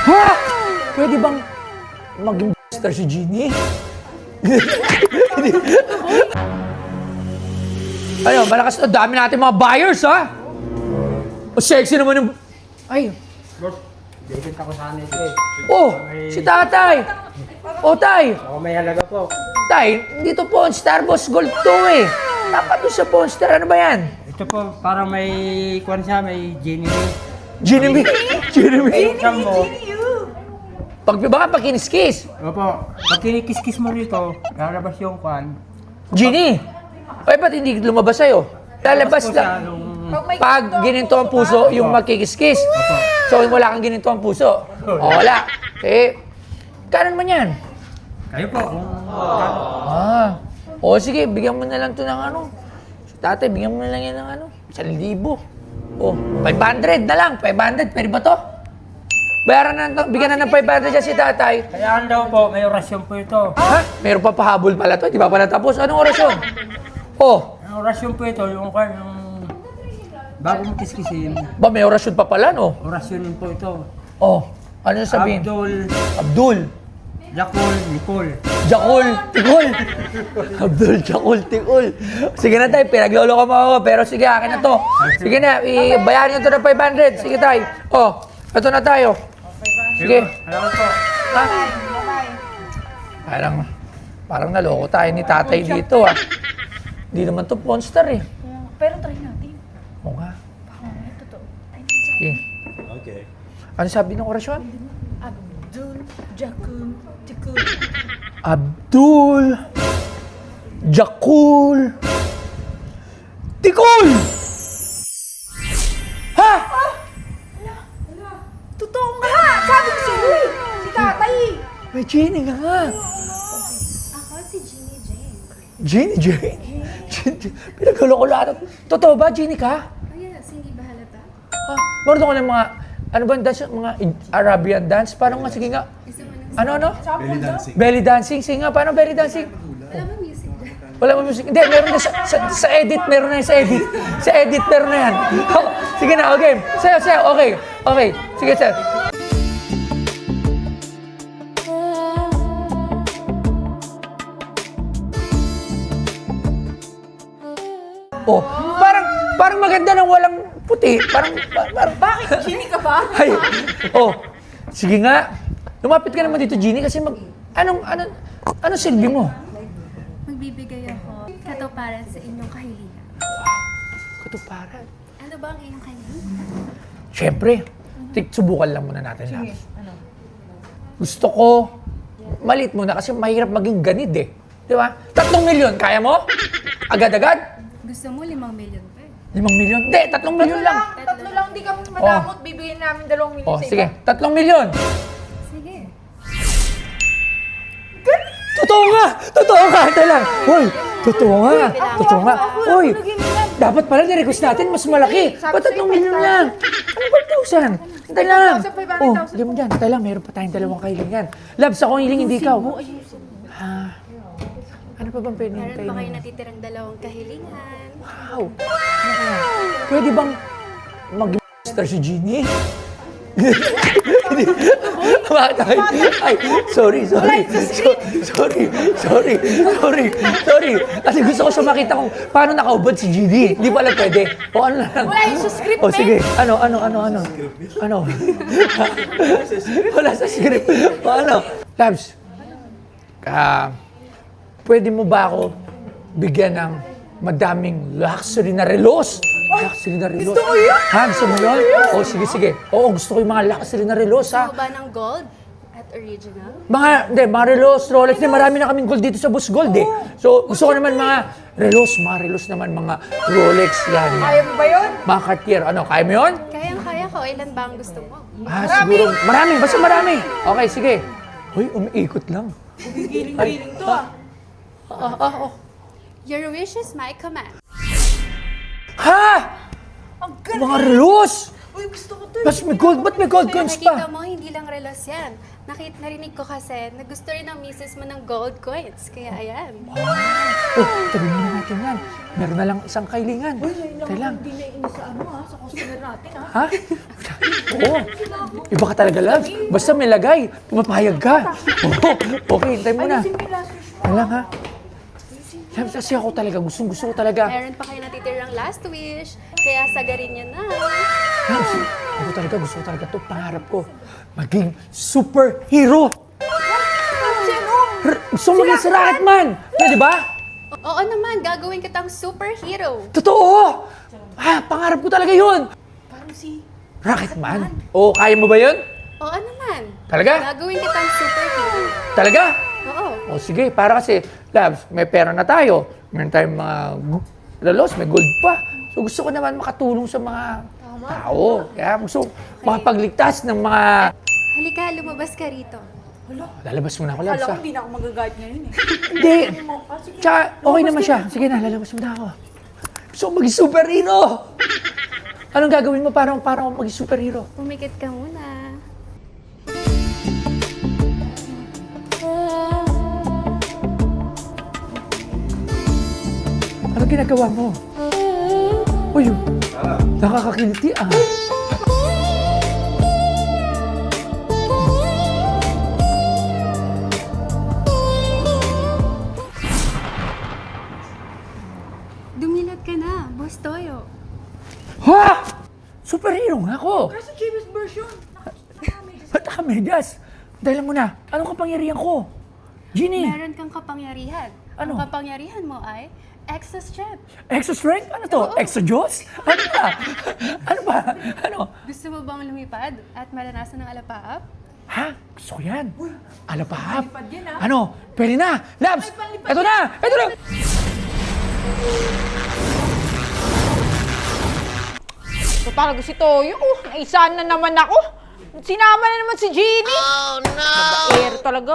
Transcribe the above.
Ha? Pwede bang maging star si Genie? Ayun, malakas na. Dami natin mga buyers, ha? O, sexy naman yung... Ay. Boss, bibenta ko sana ito eh. Oh, si tatay. Oh, tay. Ako may halaga po. Tay, dito po ang Star Boss Gold 2 eh. Dapat doon sa Monster. Ano ba yan? Ito po, para may kwan siya, may genie. Genie. Genie. Saan mo? Baka pag kiniskis. Opo, pag kinikis-kis mo rito, lalabas yung kwan. Genie. Ay, ba't hindi lumabas sa'yo? Lalabas po siya na. nung... Pag gininto ang puso, yung magkikiskis. So, wala kang gininto ang puso. O, wala. Eh, kanan man yan. Kayo po, kung... Ah. O, sige, bigyan mo na lang to ng ano. Tatay, bigyan mo na lang yan ng ano. 1,000. O, 500 na lang. 500, pwede ba to? Bayaran na to. Bigyan na ng 500 dyan si tatay. Kayaan daw po, may orasyon po ito. Ha? Meron pa pahabol pala to. Di ba pala tapos? Anong orasyon? Oh, May orasyon po ito, yung kwan, yung... Bago mo kiskisin, ba may orasyon pa pala, no? orasyonin po ito. Oh, ano yung sabihin? Abdul. Jakul, Nicole. Jakul, Tikul. Abdul, Jakul, Tikul. Sige na tayo, pinaglolo ka mo ako. Pero sige, akin na to. Sige na, ibayarin nyo to ng 500. Sige tayo. Oh, ito na tayo. Sige. Salamat po. Ha? Parang naloko tayo ni tatay dito, ah. Hindi naman to Monster, eh. Pero try natin. Oo nga. Baka may totoo. Ay, Sige. Okay. Ano sabi ng orasyon? Abdul, Jakun, Tikul. Abdul, Jakul, Tikul! Ha? Totoo nga! Sabi ko sa'yo eh! Si tatay eh! May Jenny ka nga. Ako si Ginny Jane. Jenny? Pinagulo ko lahat. Totoo ba, Jenny ka? Oh yes, hindi ba halata? Ha? Marunong ko ng mga, ano ba ang dance? Mga Arabian dance? Paano nga? Sige nga. Ano? Belly dancing. Belly dancing? Sige nga, paano belly dancing? Wala ba music dyan? Wala mo music. Hindi, meron na sa edit. Meron na yan sa edit. Sa edit, meron na yan. Sige na, okay. Sayo. Okay. Okay. Sige, sir. Oh, parang maganda ng walang puti. Parang Bakit? Ginny ka ba? ay. Oh, sige nga. Lumapit ka naman dito, Ginny, kasi anong silbi mo? Magbibigay ako katuparan sa inyong kahilingan. Katuparan. Ano ba ang inyong kahilingan? Siyempre, subukan lang muna natin lang. Ano? Gusto ko, malit muna kasi mahirap maging ganid eh. Di ba? 3 milyon, kaya mo? Agad-agad? Gusto mo 5 milyon pa eh. 5 milyon? Hindi, 3 milyon lang. Tatlo lang, di kami madamot. Bibigyan namin 2 milyon Oh, sa sige, iba. 3 milyon. Sige. Totoo nga! Totoo nga! Ito lang! Hoy! Totoo nga! Hoy! Dapat pala ni-request natin mas malaki. Ba't 3 milyon lang? Anong 5,000? Hintay lang! 5,000, Oh, hindi mo dyan. Hintay lang, meron pa tayong 2 kahilingan. Labs, ako ang hiling, hindi ikaw. Ah, ano pa bang pwede Meron hintayin pa kayo mo? natitirang 2 kahilingan. Wow! Ano kaya? Pwede bang mag-star si Genie? Bakit tayo? Ay, sorry. Kasi gusto ko siya makita kung paano nakaubad si Genie. Hindi pala pwede. O ano lang. Wala yung sa script, O sige, ano? Wala sa script. O ano? Labs, pwede mo ba ako bigyan ng madaming luxury na relos? Luxury na relos. Gusto mo yun? Ha? Gusto mo yun? O sige. Oo, gusto ko yung mga luxury na relos, ha? Gusto mo ba ng gold at original? Mga relos, Rolex, marami na kaming gold dito sa Boss Gold, eh. So, gusto ko naman mga relos naman, mga Rolex, yan. Kaya mo ba yun? Mga Cartier, ano, kaya mo yun? Kayang-kaya ko. Ilan ba ang gusto mo? Siguro, marami, basta marami. Okay, sige. Uy, umiikot lang. Giling-giling to ah. Your wish is my command. Ha? Ang galing! Mga relos! Uy, gusto ko to. Mas may gold, ba't may gold coins Nakikita pa? mo, hindi lang relos yan. Narinig ko kasi na gusto rin ng misis mo ng gold coins. Kaya ayan. Oh, tabi muna natin yan. Meron na lang isang kailingan. Tayo lang. Hindi na inis sa ano ha, sa customer natin ha. Ha? Oo. Iba ka talaga, Labs. Basta may lagay, pumapayag ka. Oo. Okay, hintay mo na. Ayusin mo yung last wish mo. Tayo lang, ha? Labs, kasi ako talaga, gusto ko talaga. Meron pa kayo natitirang last wish. Kaya sagarin niya na. Labs, gusto ko talaga to. Pangarap ko, maging superhero. Gusto mo maging si Rocketman. Pwede ba? Oo naman, gagawin kitang superhero. Totoo! Pangarap ko talaga yun. Parang si... Rocketman? Oo, kaya mo ba yun? Oo naman. Talaga? Gagawin kitang superhero. Talaga? Oo. O sige, para kasi, Labs, may pera na tayo. Meron tayong mga relos, may gold pa. So gusto ko naman makatulong sa mga tao. Kaya gusto makapagligtas ng mga... Halika, lumabas ka rito. Lalabas muna ako, Labs, Alam ko, ha? hindi na ako magagayat ngayon eh. Hindi. Sige. Tsaka, okay naman siya. Sige na, lalabas muna ako. Gusto ko maging superhero. Anong gagawin mo para ako maging superhero? Pumikit ka muna. Ano ginagawa mo? Uy, nakakakiliti ah. Dumilat ka na, Boss Toyo. Ha? Superhero nga ako. Kasi James version. Ba't nakamedyas? Dahil mo na, anong kapangyarihan ko? Genie, Meron kang kapangyarihan. Ano? Ang kapangyarihan mo ay extra strength. extra strength? Ano to? Extra Diyos? Ano ba? Ano ba? Ano? Gusto mo bang lumipad at maranasan ng alapaap? Ha? Gusto ko yan. Alapahap. Palipad yan, ha? Ano? Pwede na! Labs! palipad Ito na! Ito na! So talaga si Toyo, naisaan na naman ako. Sinama na naman si Jeannie. Oh no! Mabait talaga.